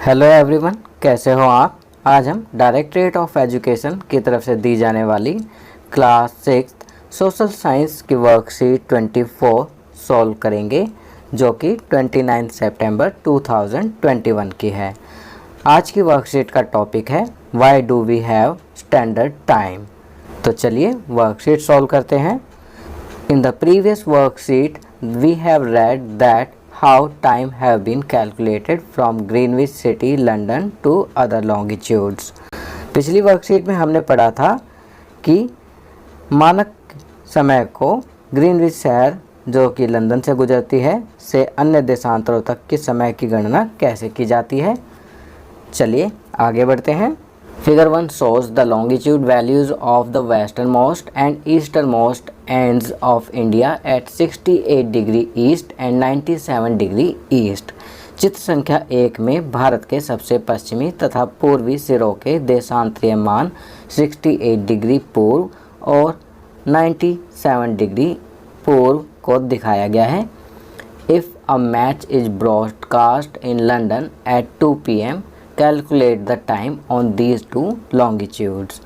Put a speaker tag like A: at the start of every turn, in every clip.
A: Hello everyone, कैसे हो आप। आज हम डायरेक्टरेट ऑफ एजुकेशन की तरफ से दी जाने वाली क्लास 6 सोशल साइंस की वर्कशीट 24 सॉल्व करेंगे, जो कि 29 सितंबर 2021 की है। आज की वर्कशीट का टॉपिक है why do we have standard time. तो चलिए वर्कशीट सॉल्व करते हैं। In the previous worksheet we have read that how time have been calculated from Greenwich City, London to other longitudes। पिछली वर्कशीट में हमने पढ़ा था कि मानक समय को ग्रीनविच शहर जो कि लंदन से गुजरती है से अन्य देशांतरों तक के समय की गणना कैसे की जाती है। चलिए आगे बढ़ते हैं। Figure 1 shows the longitude values of the westernmost and easternmost ends of India at 68 degree east and 97 degree east। चित्र संख्या 1 में भारत के सबसे पश्चिमी तथा पूर्वी सिरों के देशांतरीय मान 68 डिग्री पूर्व और 97 डिग्री पूर्व को दिखाया गया है। If a match is broadcast in London at 2 p.m. Calculate the time on these two longitudes.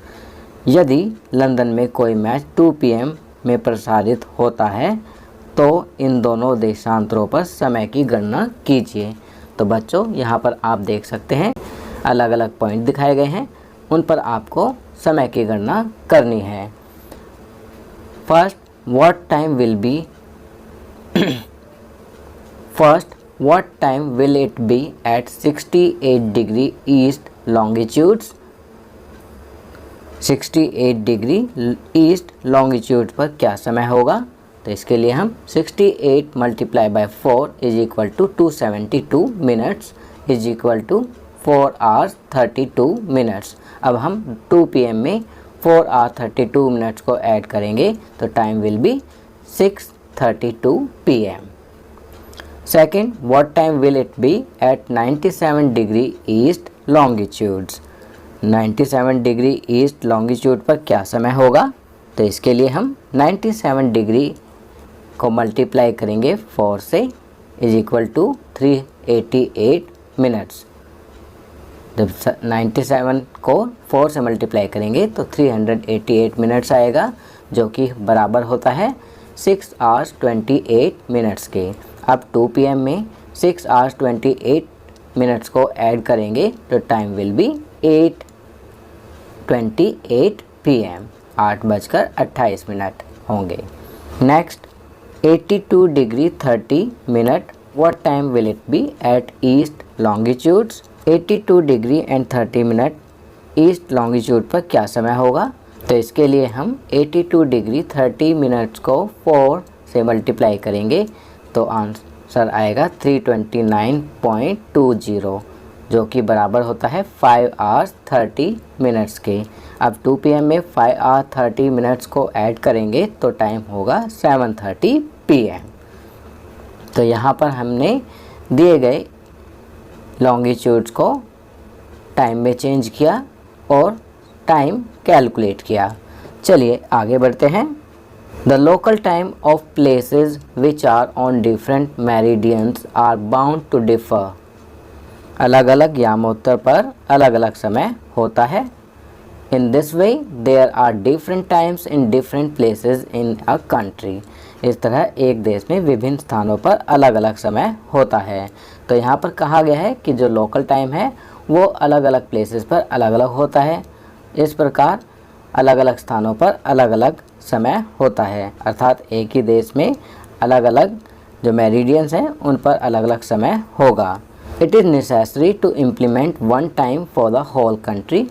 A: यदि लंदन में कोई मैच 2 PM में प्रसारित होता है तो इन दोनों देशांतरों पर समय की गणना कीजिए। तो बच्चों यहाँ पर आप देख सकते हैं अलग अलग पॉइंट दिखाए गए हैं, उन पर आपको समय की गणना करनी है। First what time will be first What time will it be at 68 degree east longitudes? 68 degree east longitude पर क्या समय होगा। तो इसके लिए हम 68 multiply by 4 is equal to 272 minutes is equal to 4 hours 32 minutes. अब हम 2 PM में 4 hours 32 मिनट्स को ऐड करेंगे तो time will be 6:32 PM। Second, what time will it be at 97 degree east longitudes? 97 degree east longitude पर क्या समय होगा। तो इसके लिए हम 97 डिग्री को मल्टीप्लाई करेंगे 4 से इज इक्वल टू 388 मिनट्स। जब 97 को 4 से मल्टीप्लाई करेंगे तो 388 मिनट्स आएगा, जो कि बराबर होता है 6 hours 28 मिनट्स के। अब 2 PM में 6 hours 28 मिनट्स को ऐड करेंगे तो टाइम विल बी 8:28 PM, 8:28 होंगे। Next 82 degree 30 minute what time will it be at east longitudes. 82 degree and 30 minute east longitude पर क्या समय होगा। तो इसके लिए हम 82 डिग्री 30 मिनट्स को 4 से मल्टीप्लाई करेंगे तो आंसर आएगा 329.20, जो कि बराबर होता है 5 hours 30 मिनट्स के। अब 2 PM में 5 hours 30 मिनट्स को ऐड करेंगे तो टाइम होगा 7:30 PM। तो यहाँ पर हमने दिए गए लॉन्गिट्यूड्स को टाइम में चेंज किया और टाइम कैलकुलेट किया। चलिए आगे बढ़ते हैं। The local time of places which are on different meridians are bound to differ। अलग अलग यामोत्तर पर अलग अलग समय होता है। In this way there are different times in different places in a country। इस तरह एक देश में विभिन्न स्थानों पर अलग अलग समय होता है। तो यहाँ पर कहा गया है कि जो लोकल टाइम है वो अलग अलग प्लेसेस पर अलग अलग होता है। इस प्रकार अलग अलग स्थानों पर अलग अलग समय होता है, अर्थात एक ही देश में अलग अलग जो मेरिडियंस हैं उन पर अलग अलग समय होगा। It is necessary to implement one time for the whole country.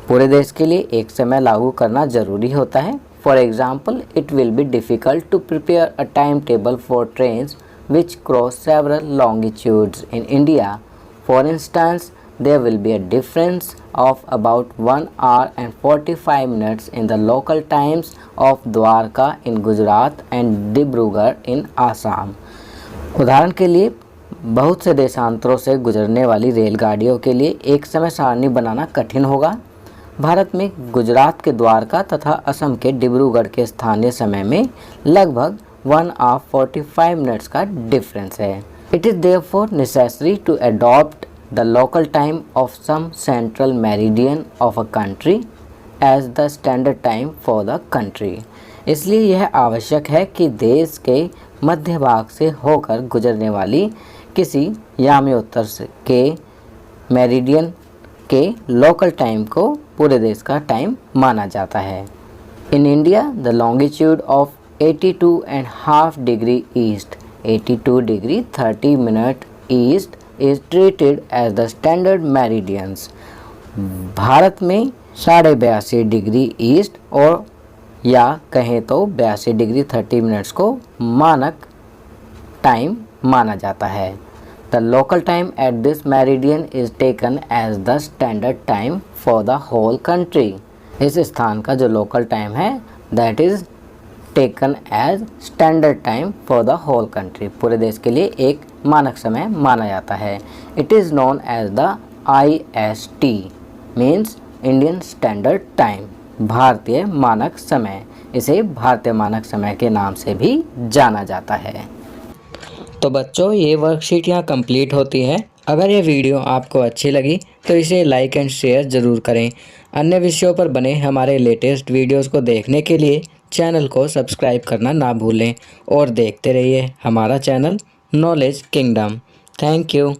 A: पूरे देश के लिए एक समय लागू करना ज़रूरी होता है। For example it will be difficult to prepare a time table for trains which cross several longitudes in India. For instance there will be a difference of about 1 hour and 45 minutes in the local times of Dwarka in Gujarat and Dibrugarh in Assam। उदाहरण के लिए बहुत से देशांतरों से गुजरने वाली रेलगाड़ियों के लिए एक समय सारणी बनाना कठिन होगा। भारत में गुजरात के द्वारका तथा असम के डिब्रूगढ़ के स्थानीय समय में लगभग 1 hour 45 minutes का डिफरेंस है। It is therefore necessary to adopt the local time of some central meridian of a country as the standard time for the country. इसलिए यह आवश्यक है कि देश के मध्य भाग से होकर गुजरने वाली किसी याम्योत्तर के मेरिडियन के लोकल टाइम को पूरे देश का टाइम माना जाता है। In India the longitude of 82.5 degree east 82 degree 30 minute east is treated as the standard meridians. भारत में 82.5 डिग्री ईस्ट और या कहें तो 82 डिग्री 30 मिनट्स को मानक टाइम माना जाता है। The local time at this meridian is taken as the standard time for the whole country. इस स्थान का जो लोकल टाइम है that is taken as standard time for the whole country, पूरे देश के लिए एक मानक समय माना जाता है। It is known as the IST means Indian standard time, भारतीय मानक समय। इसे भारतीय मानक समय के नाम से भी जाना जाता है। तो बच्चों ये वर्कशीट यहाँ कंप्लीट होती है। अगर ये वीडियो आपको अच्छी लगी तो इसे लाइक एंड शेयर ज़रूर करें। अन्य विषयों पर बने हमारे लेटेस्ट वीडियोस को देखने के लिए चैनल को सब्सक्राइब करना ना भूलें और देखते रहिए हमारा channel knowledge kingdom. Thank you.